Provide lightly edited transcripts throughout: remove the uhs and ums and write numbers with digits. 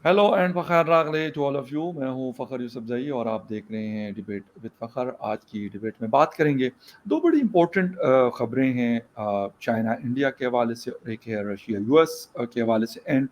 Hello and Fakhar Ragle to all of you. मैं हूँ फ़खर यूसुफ़ज़ई और आप देख रहे हैं डिबेट विद फ़खर। आज की डिबेट में बात करेंगे दो बड़ी इम्पोर्टेंट ख़बरें हैं, चाइना इंडिया के हवाले से और एक है रशिया यूएस के हवाले से एंड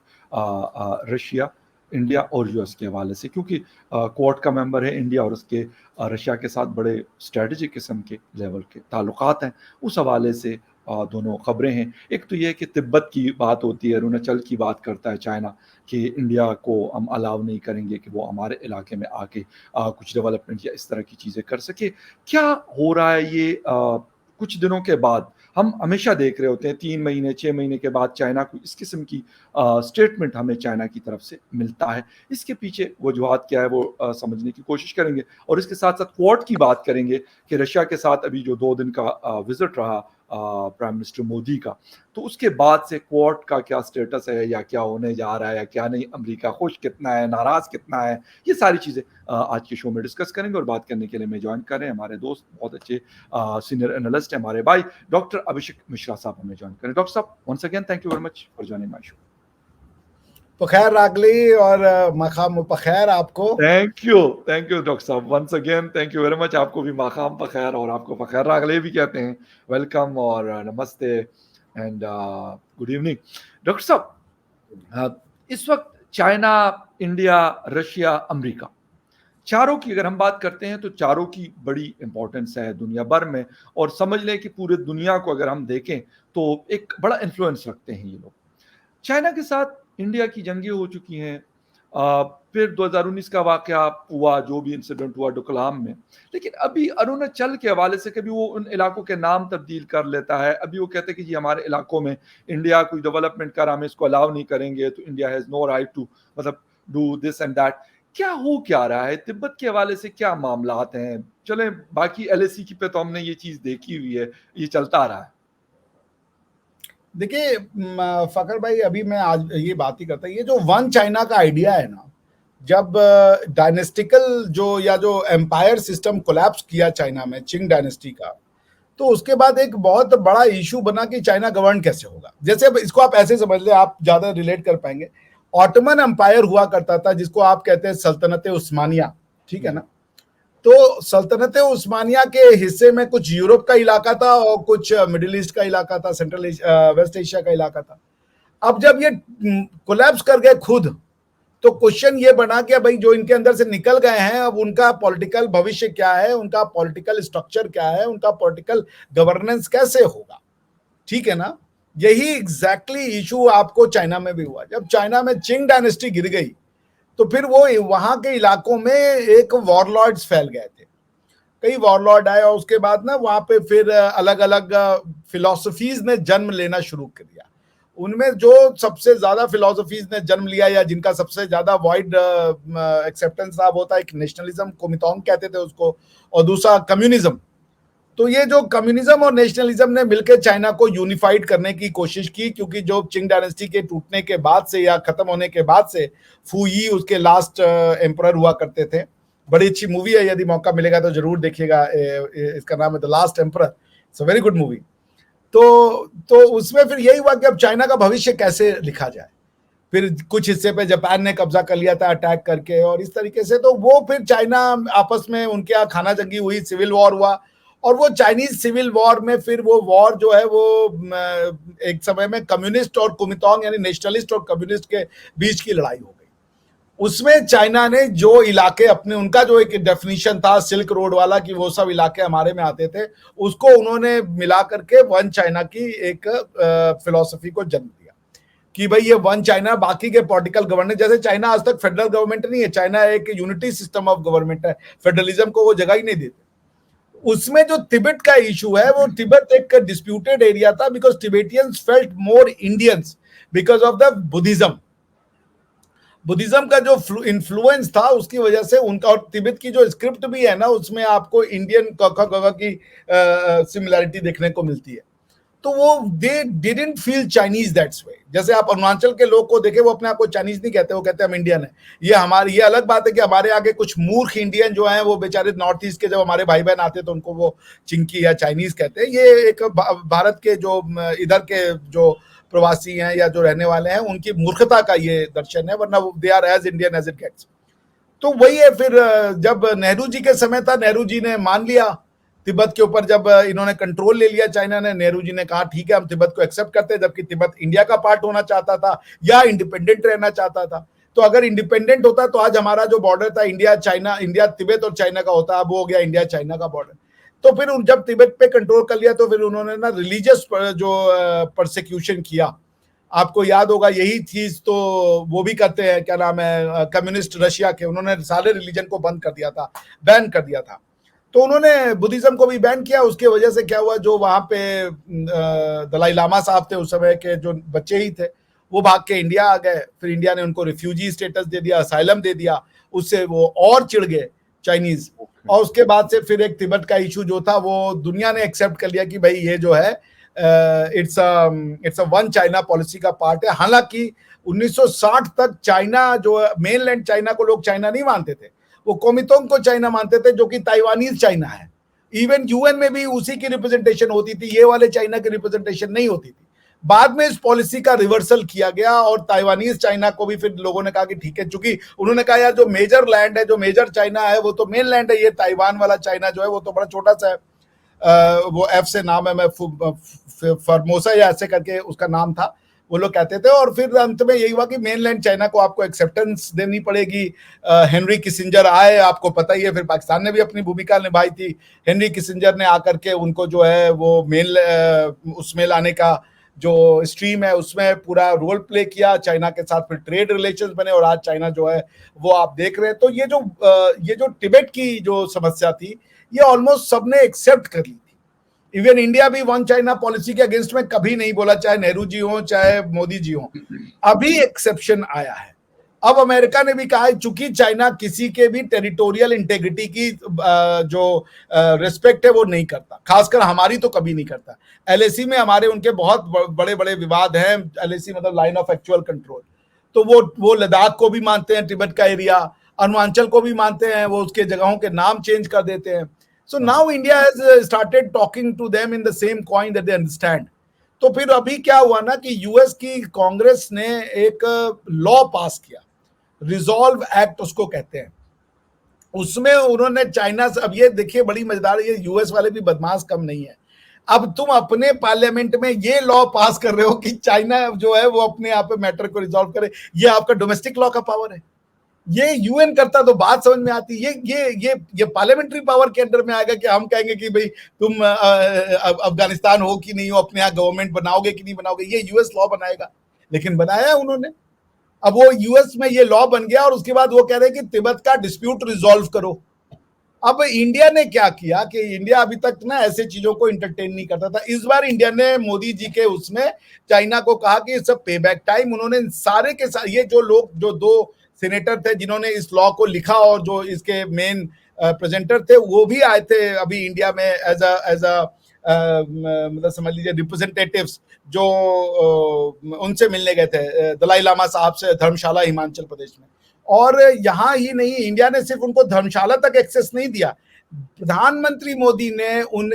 रशिया इंडिया और यूएस के हवाले से, क्योंकि क्वाड का मेंबर है इंडिया और उसके रशिया के साथ बड़े स्ट्रेटजिक किस्म के लेवल के ताल्लुकात हैं। उस हवाले से दोनों ख़बरें हैं। एक तो ये है कि तिब्बत की बात होती है, अरुणाचल की बात करता है चाइना कि इंडिया को हम अलाउ नहीं करेंगे कि वो हमारे इलाके में आके कुछ डेवलपमेंट या इस तरह की चीज़ें कर सके। क्या हो रहा है ये कुछ दिनों के बाद? हम हमेशा देख रहे होते हैं 3 महीने, 6 महीने के बाद चाइना को इस किस्म की स्टेटमेंट हमें चाइना की तरफ से मिलता है। इसके पीछे वजूहात क्या है वो समझने की कोशिश करेंगे और इसके साथ-साथ क्वाड की बात करेंगे कि रशिया के साथ अभी जो 2 दिन का विज़िट रहा प्राइम मिनिस्टर मोदी का, तो उसके बाद से क्वाड का क्या स्टेटस है या क्या होने जा रहा है या क्या नहीं, अमेरिका खुश कितना है, नाराज़ कितना है, ये सारी चीज़ें आज के शो में डिस्कस करेंगे। और बात करने के लिए मैं जॉइन कर रहे हैं हमारे दोस्त, बहुत अच्छे सीनियर एनालिस्ट हैं हमारे भाई डॉक्टर अभिषेक मिश्रा साहब हमें जॉइन करें। डॉक्टर साहब, once again thank you very much for joining my show. पखैर रागली और मकाम पखैर आपको। थैंक यू डॉक्टर साहब, once again thank you very much. आपको भी माकाम पखैर और आपको पखैर रागले भी कहते हैं। वेलकम और नमस्ते एंड गुड इवनिंग। डॉक्टर साहब, इस वक्त चाइना, इंडिया, रशिया, अमेरिका, चारों की अगर हम बात करते हैं तो चारों की बड़ी इंपॉर्टेंस है दुनिया भर में। और समझ लें कि पूरे दुनिया को अगर हम देखें तो एक बड़ा इन्फ्लुएंस रखते हैं ये लोग। चाइना के साथ इंडिया की जंगें हो चुकी हैं। फिर 2019 का वाकया हुआ, जो भी इंसिडेंट हुआ डोकलाम में। लेकिन अभी अरुणाचल के हवाले से कभी वो उन इलाकों के नाम तब्दील कर लेता है, अभी वो कहते हैं कि जी हमारे इलाकों में इंडिया कोई डेवलपमेंट कर, हम इसको अलाउ नहीं करेंगे, तो India has no right to मतलब डू दिस एंड दैट। क्या हो क्या रहा है तिब्बत के हवाले से, क्या मामलात हैं? चलें, बाकी एलएसी की पे तो हमने ये चीज़ देखी हुई है, ये चलता रहा है। देखिए फकर भाई, अभी मैं आज ये बात ही करता, ये जो वन चाइना का आइडिया है ना, जब डायनेस्टिकल जो एम्पायर सिस्टम कोलैप्स किया चाइना में चिंग डायनेस्टी का, तो उसके बाद एक बहुत बड़ा इशू बना कि चाइना गवर्न कैसे होगा। जैसे इसको आप ऐसे समझ ले, आप ज्यादा रिलेट कर पाएंगे। ऑटोमन एम्पायर हुआ करता था, जिसको आप कहते हैं सल्तनत उस्मानिया, ठीक है ना। तो सल्तनत उस्मानिया के हिस्से में कुछ यूरोप का इलाका था और कुछ मिडिल ईस्ट का इलाका था, सेंट्रल वेस्ट एशिया का इलाका था। अब जब ये कोलैप्स कर गए खुद, तो क्वेश्चन ये बना कि भाई जो इनके अंदर से निकल गए हैं, अब उनका पॉलिटिकल भविष्य क्या है, उनका पॉलिटिकल स्ट्रक्चर क्या है, उनका पॉलिटिकल गवर्नेंस कैसे होगा, ठीक है ना। यही एग्जैक्टली इशू आपको चाइना में भी हुआ। जब चाइना में चिंग डायनेस्टी गिर गई, तो फिर वो वहां के इलाकों में एक वॉरलॉर्ड्स फैल गए थे, कई वॉरलॉर्ड आए, और उसके बाद ना वहां पे फिर अलग अलग फिलोसफीज ने जन्म लेना शुरू कर दिया। उनमें जो सबसे ज्यादा फिलोसफीज ने जन्म लिया या जिनका सबसे ज्यादा वाइड एक्सेप्टेंस था, वो था एक नेशनलिज्म, कोमितोंग कहते थे उसको, और दूसरा कम्युनिज्म। तो ये जो कम्युनिज्म और नेशनलिज्म ने मिलकर चाइना को यूनिफाइड करने की कोशिश की, क्योंकि जो चिंग डायनेस्टी के टूटने के बाद से या खत्म होने के बाद से फू यी उसके लास्ट एम्परर हुआ करते थे। बड़ी अच्छी मूवी है, यदि मौका मिलेगा तो जरूर देखिएगा। इसका नाम है the last emperor, it's a very good movie. तो उसमें फिर यही हुआ कि अब चाइना का भविष्य कैसे लिखा जाए। फिर कुछ हिस्से पे जापान ने कब्जा कर लिया था अटैक करके, और इस तरीके से तो वो फिर चाइना आपस में उनके यहाँ खाना जंगी हुई, सिविल वॉर हुआ। और वो चाइनीज सिविल वॉर में फिर वो वॉर जो है वो एक समय में कम्युनिस्ट और कुमितोंग यानी नेशनलिस्ट और कम्युनिस्ट के बीच की लड़ाई हो गई। उसमें चाइना ने जो इलाके अपने, उनका जो एक डेफिनेशन था सिल्क रोड वाला कि वो सब इलाके हमारे में आते थे, उसको उन्होंने मिला करके वन चाइना की एक फिलोसफी को जन्म दिया कि भाई ये वन चाइना, बाकी के पॉलिटिकल गवर्नेंस, जैसे चाइना आज तक फेडरल गवर्नमेंट नहीं है, चाइना एक यूनिटी सिस्टम ऑफ गवर्नमेंट है, फेडरलिज्म को वो जगह ही नहीं देते। उसमें जो तिब्बत का इशू है, वो तिब्बत एक डिस्प्यूटेड एरिया था, because Tibetans felt more Indians because of the Buddhism. Buddhism का जो इन्फ्लुएंस था उसकी वजह से उनका, और तिब्बत की जो स्क्रिप्ट भी है ना, उसमें आपको इंडियन क की सिमिलैरिटी देखने को मिलती है। तो वो they didn't feel Chinese that's way. जैसे आप अरुणाचल के लोग को देखे, वो अपने आप को चाइनीज नहीं कहते, वो कहते हैं हम इंडियन है। ये अलग बात है कि हमारे आगे कुछ मूर्ख इंडियन जो हैं, वो बेचारे नॉर्थ ईस्ट के जब हमारे भाई बहन आते तो उनको वो चिंकी या चाइनीज कहते हैं। ये एक भारत के जो इधर के जो प्रवासी हैं या जो रहने वाले हैं उनकी मूर्खता का ये दर्शन है, वरना they are as Indian as it gets. तो वही है फिर जब नेहरू जी के समय था, नेहरू जी ने मान लिया तिब्बत के ऊपर, जब इन्होंने कंट्रोल ले लिया चाइना ने, नेहरू जी ने कहा ठीक है हम तिब्बत को एक्सेप्ट करते हैं, जबकि तिब्बत इंडिया का पार्ट होना चाहता था या इंडिपेंडेंट रहना चाहता था। तो अगर इंडिपेंडेंट होता तो आज हमारा जो बॉर्डर था इंडिया चाइना, इंडिया तिब्बत और चाइना का होता, अब वो हो गया इंडिया चाइना का बॉर्डर। तो फिर जब तिब्बत पे कंट्रोल कर लिया तो फिर उन्होंने ना रिलीजियस जो परसिक्यूशन किया, आपको याद होगा यही चीज तो वो भी करते हैं, क्या नाम है, कम्युनिस्ट रशिया के, उन्होंने सारे रिलीजन को बंद कर दिया था, बैन कर दिया था। तो उन्होंने बुद्धिज्म को भी बैन किया। उसके वजह से क्या हुआ, जो वहां पे दलाई लामा साहब थे उस समय के, जो बच्चे ही थे, वो भाग के इंडिया आ गए। फिर इंडिया ने उनको रिफ्यूजी स्टेटस दे दिया, असाइलम दे दिया, उससे वो और चिढ़ गए चाइनीज। और उसके बाद से फिर एक तिब्बत का इशू जो था वो दुनिया ने एक्सेप्ट कर लिया कि भाई ये जो है it's a one China policy का पार्ट है। हालांकि 1960 तक चाइना जो मेनलैंड चाइना को लोग चाइना नहीं मानते थे, वो कोमितोंग को चाइना मानते थे, जो कि ताइवानीज चाइना है। इवन यूएन में भी उसी की रिप्रेजेंटेशन होती थी, ये वाले चाइना की रिप्रेजेंटेशन नहीं होती थी। बाद में इस पॉलिसी का रिवर्सल किया गया और ताइवानीज चाइना को भी फिर लोगों ने कहा कि ठीक है, चूंकि उन्होंने कहा यार जो मेजर लैंड है, जो मेजर चाइना है वो तो मेन लैंड है, ये ताइवान वाला चाइना जो है वो तो बड़ा छोटा सा है। वो एफ से नाम है, मैं फॉर्मोसा या ऐसे करके उसका नाम था, वो लोग कहते थे। और फिर अंत में यही हुआ कि मेनलैंड चाइना को आपको एक्सेप्टेंस देनी पड़ेगी। हेनरी किसिंजर आए, आपको पता ही है, फिर पाकिस्तान ने भी अपनी भूमिका निभाई थी। हेनरी किसिंजर ने आकर के उनको जो है वो उसमें लाने का जो स्ट्रीम है उसमें पूरा रोल प्ले किया चाइना के साथ, फिर ट्रेड रिलेशंस बने और आज चाइना जो है वो आप देख रहे हैं। तो ये जो तिब्बत की जो समस्या थी ये ऑलमोस्ट सबने एक्सेप्ट कर ली थी। इवन इंडिया भी वन चाइना पॉलिसी के अगेंस्ट में कभी नहीं बोला, चाहे नेहरू जी हो चाहे मोदी जी हो। अभी एक्सेप्शन आया है। अब अमेरिका ने भी कहा है, चूंकि चाइना किसी के भी टेरिटोरियल इंटेग्रिटी की जो रिस्पेक्ट है वो नहीं करता, खासकर हमारी तो कभी नहीं करता। एलएसी में हमारे उनके बहुत बड़े बड़े विवाद हैं। एलएसी मतलब लाइन ऑफ एक्चुअल कंट्रोल, तो वो लद्दाख को भी मानते हैं तिब्बत का एरिया, अरुणाचल को भी मानते हैं, वो उसके जगहों के नाम चेंज कर देते हैं। So now India has started talking to them in the same coin that they understand. तो फिर अभी क्या हुआ ना कि यूएस की कांग्रेस ने एक लॉ पास किया, रिजॉल्व एक्ट उसको कहते हैं। उसमें उन्होंने चाइना से, अब ये देखिए बड़ी मजेदार, ये यूएस वाले भी बदमाश कम नहीं है। अब तुम अपने पार्लियामेंट में ये लॉ पास कर रहे हो कि चाइना जो है वो अपने आप पे मैटर को रिजॉल्व करे, ये आपका डोमेस्टिक लॉ का पावर है। ये यूएन करता तो बात समझ में आती। ये पार्लियामेंट्री पावर के अंडर में आएगा कि हम कहेंगे कि भाई तुम अफगानिस्तान हो कि नहीं हो, अपने यहाँ गवर्नमेंट बनाओगे कि नहीं बनाओगे, ये यूएस लॉ बनाएगा। लेकिन बनाया उन्होंने। अब वो यूएस में ये लॉ बन गया और उसके बाद वो कह रहे हैं कि तिब्बत का डिस्प्यूट रिजॉल्व करो। अब इंडिया ने क्या किया कि इंडिया अभी तक ना ऐसे चीजों को इंटरटेन नहीं करता था। इस बार इंडिया ने मोदी जी के उसमें चाइना को कहा कि सब पे बैक टाइम। उन्होंने सारे के सारे ये जो लोग, जो दो सेनेटर थे जिन्होंने इस लॉ को लिखा और जो इसके मेन प्रेजेंटर थे, वो भी आए थे अभी इंडिया में एज अ मतलब समझ लीजिए रिप्रेजेंटेटिव्स, जो उनसे मिलने गए थे दलाई लामा साहब से, धर्मशाला हिमाचल प्रदेश में। और यहाँ ही नहीं, इंडिया ने सिर्फ उनको धर्मशाला तक एक्सेस नहीं दिया, प्रधानमंत्री मोदी ने उन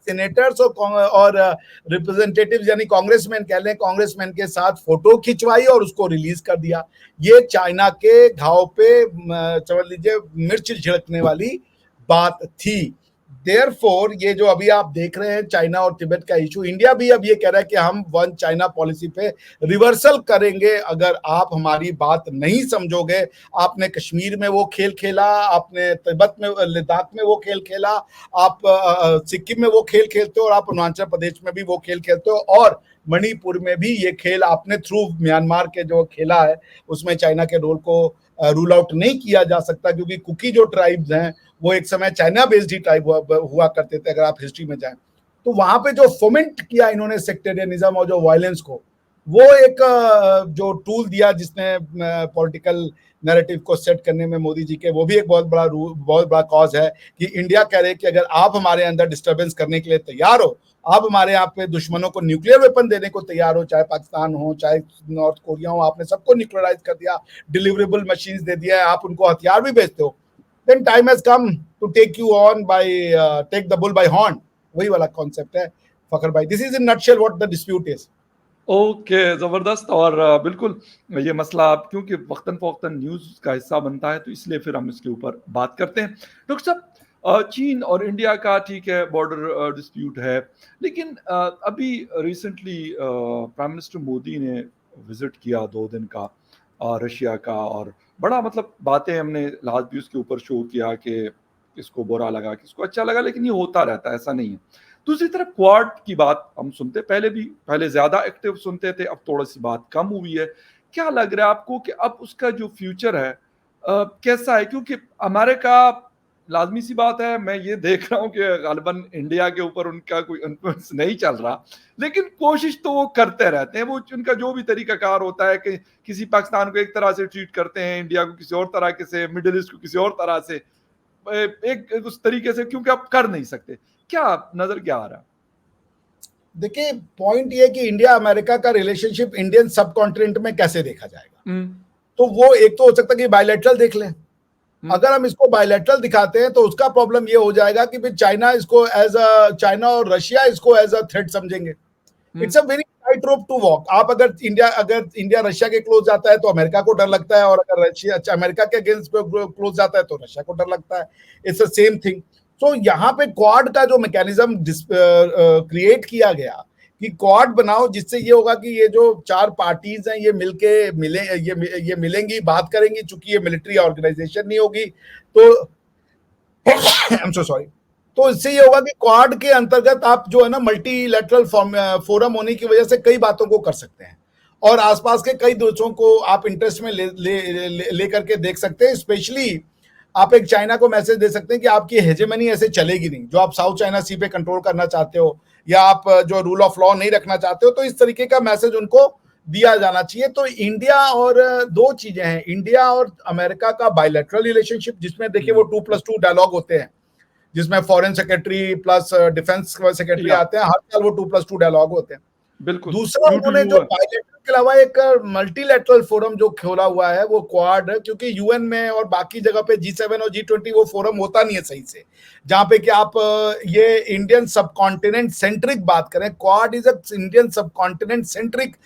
सेनेटर्स और रिप्रेजेंटेटिव्स यानी कांग्रेसमैन कह लें, कांग्रेसमैन के साथ फोटो खिंचवाई और उसको रिलीज कर दिया। ये चाइना के घाव पे समझ लीजिए मिर्च छिड़कने वाली बात थी। देयरफॉर ये जो अभी आप देख रहे हैं चाइना और तिब्बत का इशू, इंडिया भी अब ये कह रहा है कि हम वन चाइना पॉलिसी पे रिवर्सल करेंगे अगर आप हमारी बात नहीं समझोगे। आपने कश्मीर में वो खेल खेला, आपने तिब्बत में, लद्दाख में वो खेल खेला, आप सिक्किम में वो खेल खेलते हो और आप अरुणाचल प्रदेश में भी वो खेल खेलते हो, और मणिपुर में भी ये खेल आपने थ्रू म्यांमार के जो खेला है उसमें चाइना के रोल को रूल आउट नहीं किया जा सकता, क्योंकि कुकी जो ट्राइब्स हैं वो एक समय चाइना बेस्ड ही ट्राइब हुआ करते थे। अगर आप हिस्ट्री में जाएं तो वहां पे जो फोमेंट किया इन्होंने सेक्टेरियनिज्म और जो वायलेंस को, वो एक जो टूल दिया जिसने पॉलिटिकल नैरेटिव को सेट करने में मोदी जी के, वो भी एक बहुत बड़ा कॉज है कि इंडिया कह रहे कि अगर आप हमारे अंदर डिस्टर्बेंस करने के लिए तैयार हो, आप हमारे यहाँ पे दुश्मनों को न्यूक्लियर वेपन देने को तैयार हो, चाहे पाकिस्तान हो चाहे नॉर्थ कोरिया हो, आपने सबको न्यूक्लियराइज कर दिया, डिलीवरेबल मशीन्स दे दिया है, आप उनको हथियार भी बेचते हो, then time has come to take you on by take the bull by horn। वही वाला कॉन्सेप्ट है फखर भाई। This is in nutshell what the dispute is. Okay, ज़बरदस्त। और बिल्कुल ये मसला अब क्योंकि वक़्तन-फ़वक़्तन न्यूज़ का हिस्सा बनता है, तो इसलिए फिर हम इसके ऊपर बात करते हैं। डॉक्टर साहब, चीन और इंडिया का ठीक है बॉर्डर डिस्प्यूट है, लेकिन अभी रिसेंटली प्राइम मिनिस्टर मोदी ने विज़िट किया 2 दिन का रशिया का, और बड़ा मतलब बातें हमने लास्ट भी उसके ऊपर शो किया कि किसको बुरा लगा, किसको अच्छा लगा, लेकिन ये होता रहता है, ऐसा नहीं है। दूसरी तरफ क्वाड की बात हम सुनते पहले ज़्यादा एक्टिव सुनते थे, अब थोड़ी-सी बात कम हुई है। क्या लग रहा है आपको कि अब उसका जो फ्यूचर है कैसा है? क्योंकि अमेरिका, लाज़मी-सी बात है, मैं ये देख रहा हूँ कि ग़ालिबन इंडिया के ऊपर उनका कोई इन्फ्लुएंस नहीं चल रहा, लेकिन कोशिश तो वो करते रहते हैं। वो उनका जो भी तरीक़ाकार होता है कि किसी पाकिस्तान को एक तरह से ट्रीट करते हैं, इंडिया को किसी और तरह से, मिडल ईस्ट को किसी और तरह से। एक उस तरीके से, क्योंकि आप कर नहीं सकते। क्या नज़र क्या आ रहा है? देखिए, पॉइंट ये है कि इंडिया अमेरिका का रिलेशनशिप इंडियन सब कॉन्टिनेंट में कैसे देखा जाएगा। हुँ, तो वो एक तो हो सकता है कि बायलैटरल देख लें। हुँ, अगर हम इसको बायलैटरल दिखाते हैं तो उसका प्रॉब्लम ये हो जाएगा कि फिर चाइना और रशिया इसको एज अ थ्रेट समझेंगे। हुँ, it's a very tight rope to walk. आप अगर इंडिया रशिया के क्लोज जाता है तो अमेरिका को डर लगता है, और अगर रशिया अमेरिका के अगेंस्ट क्लोज जाता है तो रशिया को डर लगता है। It's the same thing. तो यहाँ पे क्वाड का जो मैकेनिज्म क्रिएट किया गया कि क्वाड बनाओ, जिससे ये होगा कि ये जो 4 पार्टीज हैं ये मिलेंगी, बात करेंगी। चूंकि ये मिलिट्री ऑर्गेनाइजेशन नहीं होगी तो आई एम सो सॉरी। तो इससे ये होगा कि क्वाड के अंतर्गत आप जो है ना मल्टीलैटरल फोरम होने की वजह से कई बातों को कर सकते हैं, और आसपास के कई देशों को आप इंटरेस्ट में ले करके देख सकते हैं। स्पेशली आप एक चाइना को मैसेज दे सकते हैं कि आपकी हेजेमनी ऐसे चलेगी नहीं, जो आप साउथ चाइना सी पे कंट्रोल करना चाहते हो, या आप जो रूल ऑफ लॉ नहीं रखना चाहते हो। तो इस तरीके का मैसेज उनको दिया जाना चाहिए। तो इंडिया और दो चीजें हैं, इंडिया और अमेरिका का बायलैटरल रिलेशनशिप, जिसमें देखिए वो हुँ, 2+2 डायलॉग होते हैं, जिसमें foreign secretary plus defence secretary या आते हैं। हर साल वो 2+2 डायलॉग होते हैं। बिल्कुल, दूसरा, यू टू उन्होंने यू जो है। बायलैटरल के अलावा एक मल्टीलैटरल फोरम जो खोला हुआ है वो क्वाड है, क्योंकि यूएन में और बाकी जगह पे G7 और G20 वो फोरम होता नहीं है सही से, जहां पे कि आप ये इंडियन सबकॉन्टिनेंट सेंट्रिक बात करें। Quad is a Indian subcontinent centric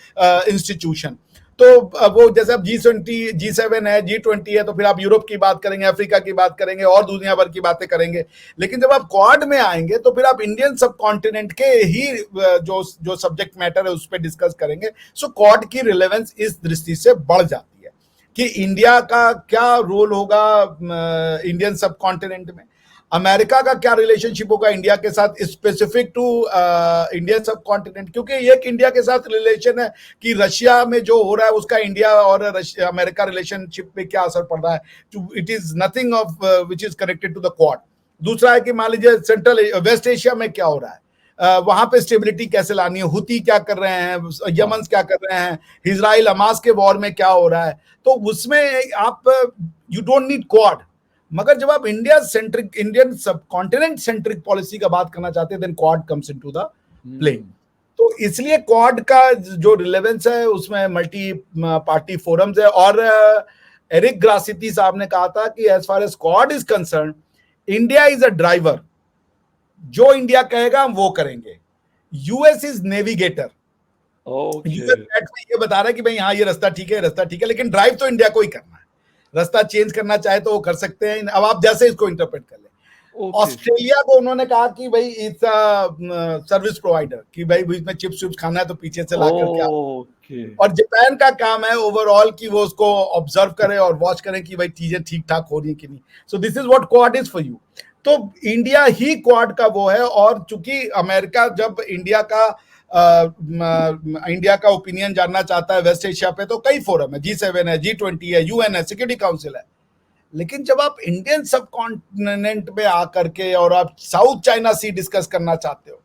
institution. तो वो जैसे अब G7 है, G20 है, तो फिर आप यूरोप की बात करेंगे, अफ्रीका की बात करेंगे और दुनिया भर की बातें करेंगे। लेकिन जब आप क्वाड में आएंगे तो फिर आप इंडियन सब कॉन्टिनेंट के ही जो जो सब्जेक्ट मैटर है उस पर डिस्कस करेंगे। सो क्वाड की रिलेवेंस इस दृष्टि से बढ़ जाती है कि इंडिया का क्या रोल होगा इंडियन सब कॉन्टिनेंट में, अमेरिका का क्या रिलेशनशिप होगा इंडिया के साथ स्पेसिफिक टू इंडियन सब कॉन्टिनेंट। क्योंकि एक इंडिया के साथ रिलेशन है कि रशिया में जो हो रहा है उसका इंडिया और अमेरिका रिलेशनशिप पे क्या असर पड़ रहा है। It is nothing of which is connected to the Quad. दूसरा है कि मान लीजिए सेंट्रल वेस्ट एशिया में क्या हो रहा है, वहां पे स्टेबिलिटी कैसे लानी है, हुती क्या कर रहे हैं, हाँ, यमन क्या कर रहे हैं, इजराइल हमास के वॉर में क्या हो रहा है। तो उसमें आप यू डोंट नीड क्वाड। मगर जब आप इंडियन सब कॉन्टिनेंट सेंट्रिक पॉलिसी का बात करना चाहते हैं, then Quad comes into the play. हुँ, तो इसलिए क्वाड का जो रिलेवेंस है उसमें मल्टी पार्टी फोरम्स है। और एरिक ग्रासिटी साहब ने कहा था कि as far as Quad is concern, India is a driver, जो इंडिया कहेगा हम वो करेंगे। US is navigator. Okay, US बैठ में ये बता रहा है कि भाई हाँ ये रास्ता ठीक है, रास्ता ठीक है, लेकिन ड्राइव तो इंडिया को ही करना है। रास्ता चेंज करना चाहे तो वो कर सकते हैं। अब आप जैसे इसको इंटरप्रेट कर ले। ओके, ऑस्ट्रेलिया को उन्होंने कहा कि भाई इट्स सर्विस प्रोवाइडर, कि भाई बीच में चिप्स विप्स खाना है तो पीछे से ला करके आप। ओके, और जापान का काम है ओवरऑल कि वो उसको ऑब्जर्व करे और वॉच करें कि भाई चीजें ठीक ठाक हो रही है कि नहीं। So this is what quad is for you. तो इंडिया ही क्वाड का वो है। और चूंकि अमेरिका जब इंडिया का ओपिनियन जानना चाहता है वेस्ट एशिया पे, तो कई फोरम है, G7 है, G20 है, यूएन है, सिक्योरिटी काउंसिल है। लेकिन जब आप इंडियन सब कॉन्टिनेंट में आकर के और आप साउथ चाइना सी डिस्कस करना चाहते हो,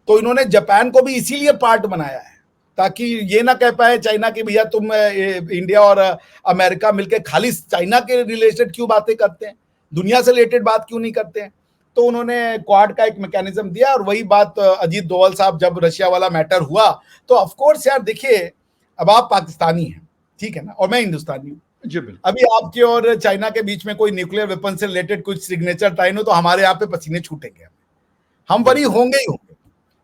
तो इन्होंने जापान को भी इसीलिए पार्ट बनाया है, ताकि ये ना कह पाए चाइना की भैया तुम इंडिया और अमेरिका मिलकर खाली चाइना के रिलेटेड क्यों बातें करते हैं, दुनिया से रिलेटेड बात क्यों नहीं करते हैं। तो उन्होंने क्वाड का एक मैकेनिज्म दिया। और वही बात अजीत डोवाल साहब, जब रशिया वाला मैटर हुआ तो ऑफकोर्स यार देखिए, अब आप पाकिस्तानी हैं, ठीक है ना, और मैं हिंदुस्तानी हूँ। जी, बिल्कुल, अभी आपके और चाइना के बीच में कोई न्यूक्लियर वेपन से रिलेटेड कुछ सिग्नेचर टाइन हो तो हमारे यहाँ पे पसीने छूटेंगे, हम वरी बिल्कुल, होंगे ही होंगे,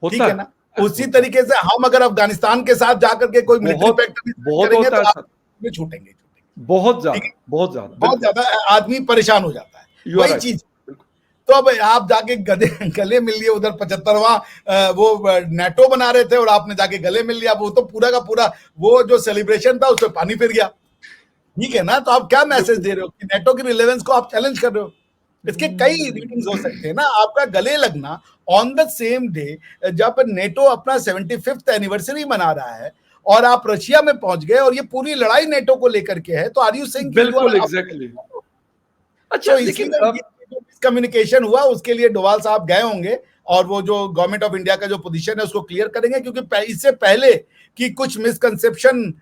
होता ठीक है है, ना। उसी होता है। तरीके से हम अगर अफगानिस्तान के साथ जाकर के कोई मिलिट्री बहुत, पैक्ट बहुत करेंगे होता तो है आप सर। में छूटेंगे, बहुत ठीक ज़्यादा, है? बहुत ज़्यादा, बहुत बिल्कुल। ज़्यादा आदमी परेशान हो जाता है। यू आर वही राइट, चीज़, बिल्कुल। तो अब आप जाके गले गले मिल लिए उधर 75वां वो नेटो बना रहे थे और आपने जाके गले मिल लिया, वो तो पूरा का पूरा वो जो सेलिब्रेशन था उसमें पानी फिर गया। ठीक है ना? तो आप क्या मैसेज बिल्कुल। दे रहे हो कि नेटो की रिलेवेंस को आप चैलेंज कर रहे हो। इसके कई रीडिंग्स हो सकते हैं हुँ। ना, आपका गले लगना ऑन द सेम डे जब नेटो अपना 75th एनिवर्सरी मना रहा है और आप रशिया में पहुंच गए और ये पूरी लड़ाई नेटो को लेकर के है, तो आर यू सेइंग कि यू आर बिल्कुल, एग्ज़ैक्टली। अच्छा सो लेकिन इसलिए ये जो मिसकम्युनिकेशन हुआ उसके लिए डोभाल साहब गए होंगे और वो जो गवर्नमेंट ऑफ इंडिया का जो पोजीशन है उसको क्लियर करेंगे, क्योंकि इससे पहले कि कुछ मिसकंसेप्शन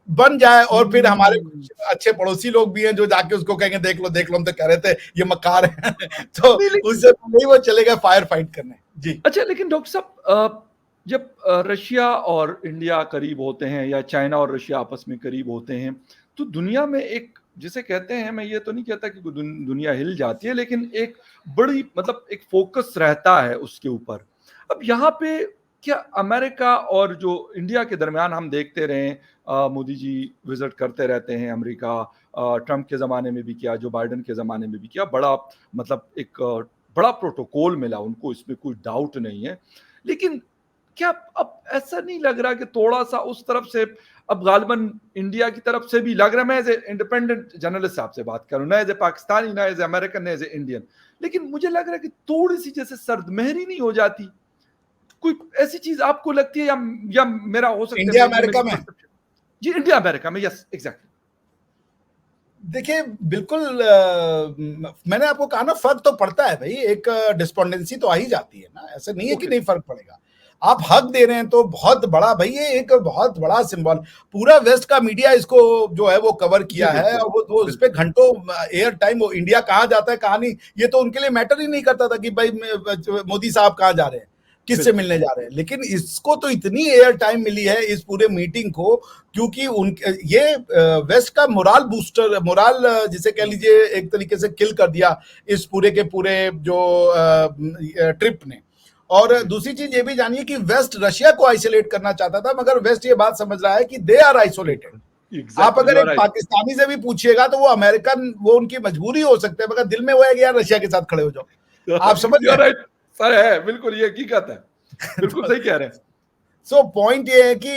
बन जाए और फिर हमारे हुँ। कुछ अच्छे पड़ोसी लोग भी हैं जो जाके उसको कहेंगे देख लो हम तो कह रहे थे ये मक्कार है तो नहीं ले उससे पहले ही वो चले गए फायर फाइट करने। जी। अच्छा लेकिन डॉक्टर साहब जब रशिया और इंडिया करीब होते हैं या चाइना और रशिया आपस में करीब होते हैं, तो दुनिया में एक जिसे कहते हैं, मैं ये तो नहीं कहता कि दुनिया हिल जाती है, लेकिन एक बड़ी मतलब एक फ़ोकस रहता है उसके ऊपर। अब यहाँ पे क्या अमेरिका और जो इंडिया के दरमियान हम देखते रहे हैं मोदी जी विज़िट करते रहते हैं अमेरिका, ट्रंप के ज़माने में भी किया, जो बाइडेन के ज़माने में भी किया, बड़ा मतलब एक बड़ा प्रोटोकॉल मिला उनको, इसमें कोई डाउट नहीं है। लेकिन क्या अब ऐसा नहीं लग रहा कि थोड़ा-सा उस तरफ से अब गालिबन इंडिया की तरफ से भी लग रहा है, मैं एज़ ए इंडिपेंडेंट जर्नलिस्ट आपसे बात कर रहा हूँ, ना एज़ ए पाकिस्तानी, ना एज़ ए अमेरिकन, ना एज़ ए इंडियन। लेकिन मुझे लग रहा है कि थोड़ी-सी जैसे सर्दमहरी नहीं हो जाती? कोई ऐसी चीज़ आपको लगती है या मेरा हो सकता है इंडिया ये मेरी अमेरिका में परसेप्शन। जी, इंडिया अमेरिका में, यस एग्ज़ैक्टली। देखिए बिल्कुल मैंने आपको कहा ना फर्क तो पड़ता है भाई, एक डिस्पोंडेंसी तो आ ही जाती है ना, ऐसे नहीं है कि ओके। नहीं फर्क पड़ेगा। आप हक दे रहे हैं तो बहुत बड़ा भाई, ये एक बहुत बड़ा सिंबल, पूरा वेस्ट का मीडिया इसको जो है वो कवर जी, किया है बिल्कुल, और वो तो उस पे बिल्कुल। घंटों एयर टाइम, वो इंडिया कहाँ जाता है कहाँ नहीं, ये तो उनके लिए मैटर ही नहीं करता था कि भाई मोदी साहब कहाँ जा रहे हैं, किससे बिल्कुल। मिलने जा रहे हैं। लेकिन इसको तो इतनी एयर टाइम मिली है इस पूरे मीटिंग को, क्योंकि उन ये वेस्ट का मोराल बूस्टर, मोराल जिसे कह लीजिए एक तरीके से किल कर दिया इस पूरे के पूरे जो ट्रिप ने। और जी। दूसरी चीज ये भी जानिए कि वेस्ट रशिया को आइसोलेट करना चाहता था, मगर वेस्ट ये बात समझ रहा है कि दे आर आइसोलेटेड। बिल्कुल। आप एग्ज़ैक्टली, अगर यू आर एक राइट। पाकिस्तानी से भी पूछिएगा तो वो अमेरिकन, वो उनकी मजबूरी हो सकती है, मगर दिल में वो है कि यार रशिया के साथ खड़े हो जाओ। आप समझ यू आर गए। राइट। सर है, बिल्कुल ये हकीकत है। बिल्कुल तो सही कह रहे हैं। सो पॉइंट ये है कि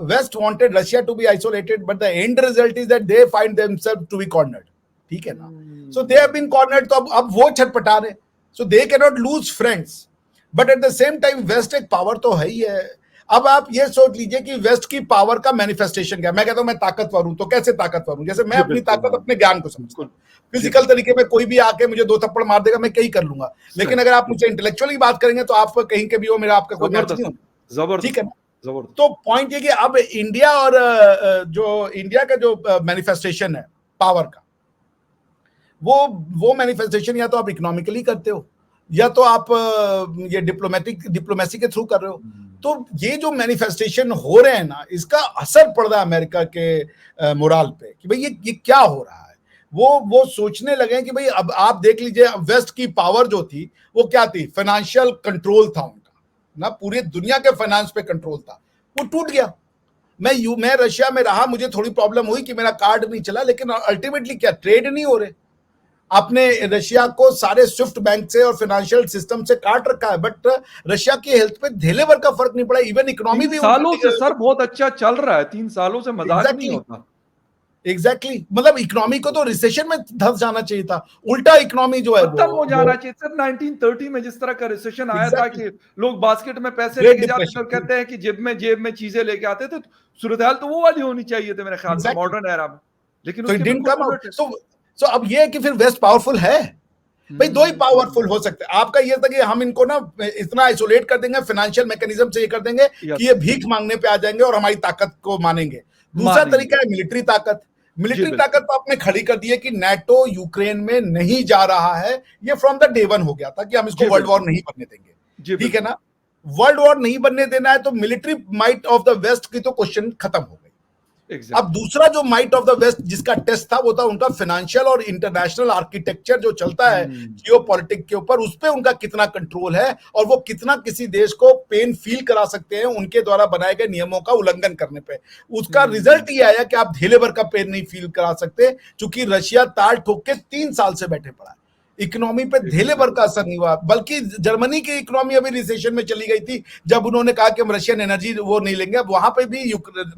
West wanted Russia to be isolated, but the end result is that they find themselves to be cornered. ठीक है ना? सो दे हैव बीन हुँ। कॉर्नर्ड, तो अब वो छटपटा रहे, so they can not lose friends, but at the same time West एक पावर तो है ही है। अब आप ये सोच लीजिए कि वेस्ट की पावर का मैनिफेस्टेशन क्या, मैं कहता हूं मैं ताकतवर हूं, तो कैसे ताकतवर हूं, जैसे मैं जी, अपनी बिल्कुल, ताकत हाँ। अपने ज्ञान को समझता हूं। बिल्कुल। जी, फिजिकल बिल्कुल। तरीके में कोई भी आके मुझे दो थप्पड़ मार देगा, मैं कहीं कर लूंगा। लेकिन सही, अगर आप मुझसे बिल्कुल। इंटेलेक्चुअली बात करेंगे तो आप कहीं के भी हो, मेरा आपका कोई मैच नहीं ज़बरदस्त, होना। ठीक ज़बरदस्त, है ना? ज़बरदस्त। तो पॉइंट ये कि अब इंडिया और जो इंडिया का जो मैनिफेस्टेशन है पावर का, वो मैनिफेस्टेशन या तो आप इकोनॉमिकली करते हो या तो आप ये डिप्लोमेसी के थ्रू कर रहे हो। हुँ। तो ये जो मैनिफेस्टेशन हो रहे हैं ना, इसका असर पड़ रहा है अमेरिका के मोराल पे कि भाई ये क्या हो रहा है। वो सोचने लगे कि भाई अब आप देख लीजिए, अब वेस्ट की पावर जो थी वो क्या थी, फाइनेंशियल कंट्रोल था उनका ना, पूरी दुनिया के फाइनेंस पे कंट्रोल था, वो टूट गया। मैं रशिया में रहा, मुझे थोड़ी प्रॉब्लम हुई कि मेरा कार्ड नहीं चला, लेकिन अल्टीमेटली क्या, ट्रेड नहीं हो रहे। आपने रशिया को सारे स्विफ्ट बैंक से और फाइनेंशियल सिस्टम से काट रखा है, बट रशिया की हेल्थ पे धेले भर का फर्क नहीं पड़ा, इवन इकोनॉमी 3 भी सालों से उनकी सर बहुत अच्छा चल रहा है, 3 सालों से मज़ाक नहीं एग्जैक्टली होता। एग्जैक्टली, मतलब इकोनॉमी को तो रिसेशन में धंस जाना चाहिए था, उल्टा इकोनॉमी जो है खत्म हो वो जाना चाहिए सर। 1930 में जिस तरह का रिसेशन आया था एग्जैक्टली कि लोग बास्केट में पैसे ग्रेट लेके जाते थे और डिप्रेशन। कहते हैं कि जेब में चीजें लेके आते थे, तो सूरत हाल तो वो वाली होनी चाहिए थी मेरे ख्याल से एग्जैक्टली, मॉडर्न एरा में। लेकिन तो इट उसके डिडंट बिल्कुल कम आउट। उलट है। सो अब ये है कि फिर वेस्ट पावरफुल है। भाई दो ही पावरफुल हम्म। हो सकते हैं। आपका ये था कि हम इनको ना इतना आइसोलेट कर देंगे, फाइनेंशियल मैकेनिज्म से ये कर देंगे कि यस। ये भीख मांगने पे आ जाएंगे और हमारी ताकत को मानेंगे। दूसरा मानेंगे। तरीका है मिलिट्री ताकत। जी मिलिट्री ताकत बिल्कुल। तो आपने खड़ी कर दी है कि नाटो यूक्रेन में नहीं जा रहा है, ये फ्रॉम द डे वन हो गया था कि हम इसको जी वर्ल्ड वॉर बिल्कुल। नहीं बनने देंगे। जी ठीक है बिल्कुल। ना? वर्ल्ड वॉर नहीं बनने देना है तो military might of the west की तो क्वेश्चन खत्म हो गई। अब एग्ज़ैक्टली। दूसरा जो माइट ऑफ द वेस्ट जिसका टेस्ट था वो था उनका फाइनेंशियल और इंटरनेशनल आर्किटेक्चर जो चलता है हुँ, जियोपॉलिटिक्स के ऊपर, उस पे उनका कितना कंट्रोल है और वो कितना किसी देश को पेन फील करा सकते हैं उनके द्वारा बनाए गए नियमों का उल्लंघन करने पे। उसका हुँ, रिजल्ट ये आया कि आप धेले भर का पेन नहीं फील करा सकते, क्योंकि रशिया ताल ठोक के 3 साल से बैठे पड़ा है। इकोनॉमी पे धेले भर का एग्ज़ैक्टली, असर नहीं हुआ, बल्कि जर्मनी की इकोनॉमी अभी रिसेशन में चली गई थी जब उन्होंने कहा कि हम रशियन एनर्जी वो नहीं लेंगे। अब वहां पे भी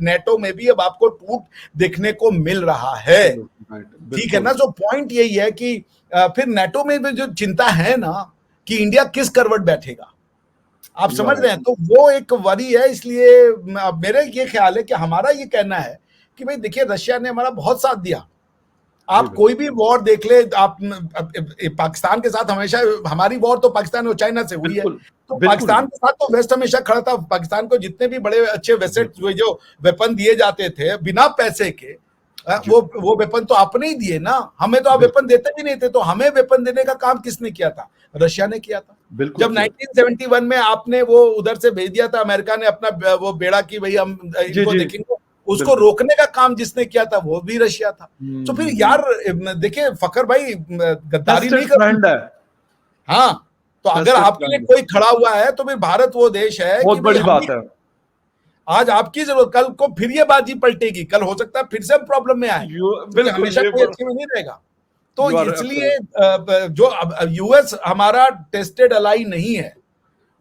नेटो में भी अब आपको टूट देखने को मिल रहा है। एब्सोल्यूटली राइट, ठीक है ना? बिल्कुल। जो पॉइंट यही है कि फिर नेटो में भी जो चिंता है ना कि इंडिया किस करवट बैठेगा, आप यू आर समझ रहे राइट। हैं, तो वो एक वरी है। इसलिए मेरे ये ख्याल है कि हमारा ये कहना है कि भाई देखिए, रशिया ने हमारा बहुत साथ दिया। जी, आप कोई बिल्कुल। भी वॉर देख ले, आप पाकिस्तान के साथ हमेशा, हमारी वॉर तो पाकिस्तान और चाइना से हुई है, बिल्कुल, तो बिल्कुल, पाकिस्तान के साथ तो वेस्ट हमेशा खड़ा था। पाकिस्तान को जितने भी बड़े अच्छे वेसेट बिल्कुल। जो वेपन दिए जाते थे बिना पैसे के, जी, वो वेपन तो आपने ही दिए ना, हमें तो आप वेपन बिल्कुल, देते भी नहीं थे। तो हमें वेपन देने का काम किसने किया था? रशिया ने किया था। बिल्कुल जब किया। 1971 में आपने वो उधर से भेज दिया था, अमेरिका ने अपना वो बेड़ा की भाई हम जी, इनको जी, देखेंगे, उसको बिल्कुल। रोकने का काम जिसने किया था वो भी रशिया था। तो फिर हुँ, यार देखिए फखर भाई, गद्दारी ट्रस्टेड नहीं करूंगी। फ्रेंड है, हाँ, तो अगर ट्रस्टेड आपके लिए फ्रेंड है। कोई खड़ा हुआ है तो फिर भारत वो देश है बहुत कि भाई बड़ी हम भी, बात है। आज आपकी जरूरत, कल को फिर ये बाजी पलटेगी, कल हो सकता है फिर से हम प्रॉब्लम में आए, यू क्योंकि बिल्कुल, हमेशा ये कोई ब अच्छे में नहीं रहेगा। तो यू आर इसलिए एब्सोल्यूट जो यूएस हमारा टेस्टेड अलाई नहीं है,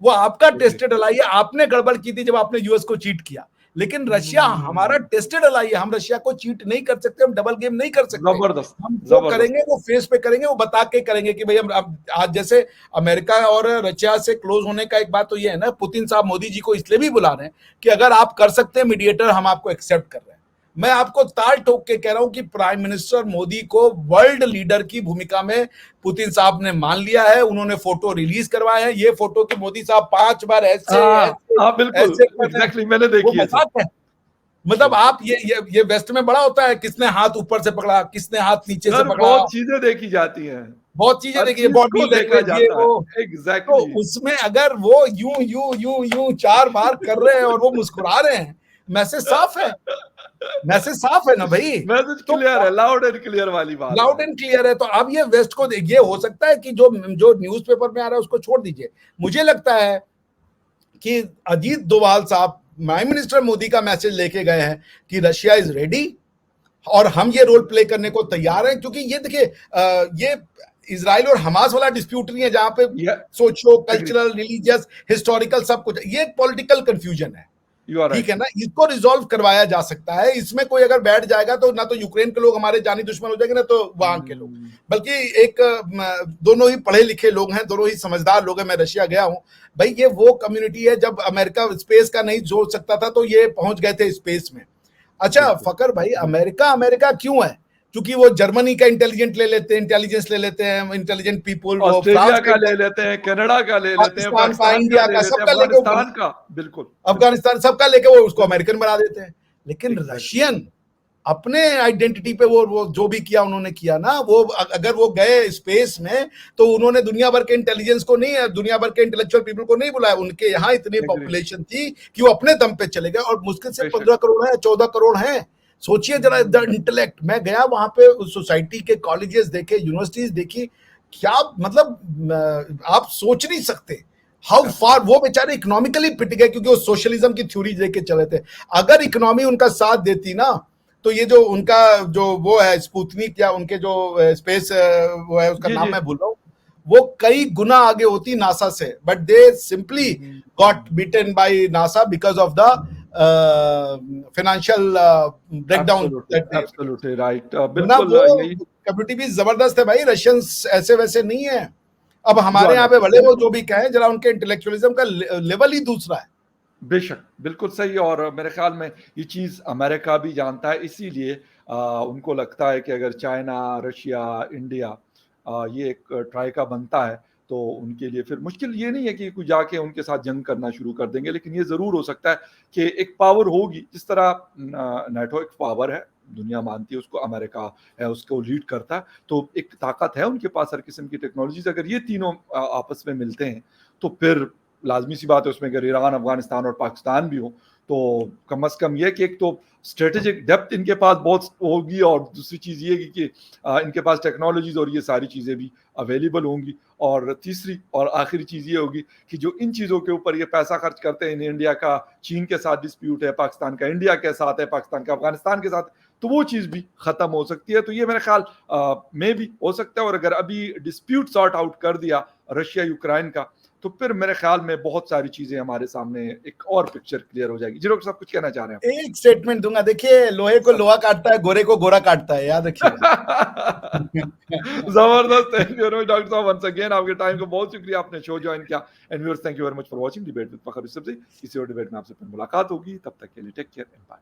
वो आपका एग्री। टेस्टेड अलाई है। आपने गड़बड़ की थी जब आपने यूएस को चीट किया, लेकिन रशिया हमारा हुँ, टेस्टेड अलाई है। हम रशिया को चीट नहीं कर सकते, हम डबल गेम नहीं कर सकते। ज़बरदस्त, हम जो ज़बरदस्त। करेंगे वो फेस पे करेंगे, वो बता के करेंगे कि भाई हम आज जैसे अमेरिका और रशिया से क्लोज होने का एक बात तो ये है ना, पुतिन साहब मोदी जी को इसलिए भी बुला रहे हैं कि अगर आप कर सकते हैं मीडिएटर, हम आपको एक्सेप्ट कर रहे हैं। मैं आपको ताल ठोक के कह रहा हूं कि प्राइम मिनिस्टर मोदी को वर्ल्ड लीडर की भूमिका में पुतिन साहब ने मान लिया है। उन्होंने फोटो रिलीज करवाए हैं, ये फोटो कि मोदी साहब 5 बार ऐसे हाँ, ऐसे हाँ, बिल्कुल, ऐसे कर रहे हैं, एग्ज़ैक्टली मैंने वो देखी है सब। मजाक है। मतलब बिल्कुल। आप ये वेस्ट में बड़ा होता है, किसने हाथ ऊपर से पकड़ा, किसने हाथ नीचे से सर पकड़ा, बहुत चीज़ें देखी जाती हैं, बहुत चीजें हर देखिए, चीज़ बॉडी को देखा लैंग्वेज ये जाता वो। है। तो एग्ज़ैक्टली। उसमें अगर वो यूं यूं यूं यूं 4 बार कर रहे हैं और वो मुस्कुरा रहे हैं, मैसेज साफ है, मैसेज साफ है ना भाई। मैसेज तो क्लियर है, लाउड एंड क्लियर वाली बात लाउड है। एंड क्लियर है। तो अब ये वेस्ट को देखिए, हो सकता है कि जो जो न्यूज़पेपर में आ रहा है उसको छोड़ दीजिए। मुझे लगता है कि अजीत डोभाल साहब प्राइम मिनिस्टर मोदी का मैसेज लेके गए हैं कि रशिया इज रेडी और हम ये रोल प्ले करने को तैयार हैं। क्योंकि ये देखिए, ये इसराइल और हमास वाला डिस्प्यूट नहीं है जहां पे या socio agri, cultural religious historical सब कुछ, ये पॉलिटिकल कंफ्यूजन है। यू आर ठीक है राइट। ना, इसको रिजॉल्व करवाया जा सकता है। इसमें कोई अगर बैठ जाएगा तो ना तो यूक्रेन के लोग हमारे जानी दुश्मन हो जाएंगे, ना तो वहां के लोग। हुँ, बल्कि एक दोनों ही पढ़े लिखे लोग हैं, दोनों ही समझदार लोग हैं। मैं रशिया गया हूं भाई, ये वो कम्युनिटी है, जब अमेरिका स्पेस का नहीं जोड़ सकता था तो ये पहुंच गए थे स्पेस में। अच्छा बिल्कुल, फकर भाई, बिल्कुल। अमेरिका अमेरिका क्यों है? क्योंकि वो जर्मनी का इंटेलिजेंट ले लेते हैं, इंटेलिजेंस ले लेते हैं, इंटेलिजेंट पीपुल, वो ऑस्ट्रेलिया फ्रांस का का ले लेते हैं, कनाडा का ले लेते हैं, पाकिस्तान का, पाकिस्तान का इंडिया ले का, लेते हैं, सबका लेके वो, अफ़गानिस्तान का। बिल्कुल, बिल्कुल, अफगानिस्तान सबका लेके वो उसको अमेरिकन बना देते हैं। लेकिन एग्ज़ैक्टली, रशियन अपने आइडेंटिटी पे वो जो भी किया उन्होंने किया ना, वो अगर वो गए स्पेस में तो उन्होंने दुनिया भर के इंटेलिजेंस को नहीं, दुनिया भर के इंटेलेक्चुअल पीपल को नहीं बुलाया। उनके यहाँ इतनी एग्री, पॉपुलेशन थी कि वो अपने दम पे चले गए, और मुश्किल से बेशक। 15 करोड़ है, 14 करोड़ है। सोचिए जरा द हुँ, इंटेलेक्ट। मैं गया वहां पे, उस सोसाइटी के कॉलेजेस देखे, यूनिवर्सिटीज देखी, क्या मतलब आप सोच नहीं सकते हाउ फार वो एब्सोल्यूटली, बेचारे इकोनॉमिकली पिट गए, क्योंकि वो सोशलिज्म की थ्योरी लेके चले थे। अगर इकोनॉमी उनका साथ देती ना, तो ये जो उनका जो वो है स्पुतनिक, या उनके जो स्पेस वो है, उसका जी, नाम जी। मैं भूल रहा हूँ, वो कई गुना आगे होती नासा से। But they simply hmm, got beaten by NASA because of the financial breakdown absolutely, that they, absolutely right वरना बिल्कुल वो यही कम्युनिटी भी जबरदस्त है भाई। रशियंस ऐसे वैसे नहीं है। अब यू हमारे आर यहाँ राइट, पे भले वो बिल्कुल। जो भी कहें, जरा उनके इंटेलेक्चुअलिज्म का लेवल ही दूसरा है। बेशक, बिल्कुल सही और मेरे ख़्याल में ये चीज़ अमेरिका भी जानता है इसीलिए उनको लगता है कि अगर चाइना, रशिया, इंडिया ये एक ट्राइका बनता है, तो उनके लिए फिर मुश्किल ये नहीं है कि कोई जाके उनके साथ जंग करना शुरू कर देंगे, लेकिन ये ज़रूर हो सकता है कि एक पावर होगी, जिस तरह नेटो एक पावर है, दुनिया मानती है उसको, अमेरिका है उसको लीड करता है, तो एक ताकत है उनके पास हर किस्म की टेक्नोलॉज़ीज़ अगर ये तीनों आपस में मिलते हैं, तो फिर लाज़मी सी बात है उसमें अगर ईरान, अफ़गानिस्तान और पाकिस्तान भी हो, तो कम से कम ये कि एक तो स्ट्रेटेजिक डेप्थ इनके पास बहुत होगी, और दूसरी चीज़ ये कि इनके पास टेक्नोलॉजीज़ और ये सारी चीज़ें भी अवेलेबल होंगी, और तीसरी और आखिरी चीज़ ये होगी कि जो इन चीज़ों के ऊपर ये पैसा खर्च करते हैं, इंडिया का चीन के साथ डिस्प्यूट है, पाकिस्तान का इंडिया के साथ है, पाकिस्तान का अफगानिस्तान के साथ, तो वो चीज़ भी ख़त्म हो सकती है। तो ये मेरे ख्याल में भी हो सकता है, और अगर अभी डिस्प्यूट सॉर्ट आउट कर दिया रशिया यूक्रेन का, तो फिर मेरे ख्याल में बहुत सारी चीज़ें हमारे सामने एक और पिक्चर क्लियर हो जाएगी। जी डॉक्टर साहब, कुछ कहना चाह रहे हैं? एक स्टेटमेंट दूंगा, देखिए लोहे को लोहा काटता है, गोरे को गोरा काटता है, याद रखिएगा। जबरदस्त। Thank you very much doctor साहब, वंस अगेन आपके टाइम का बहुत शुक्रिया, आपने शो ज्वाइन किया। And viewers, thank you very much for watching debate with Fakhar Yusuf ji. किसी और डिबेट में आपसे फिर मुलाकात होगी, तब तक के लिए टेक केयर एंड बाय।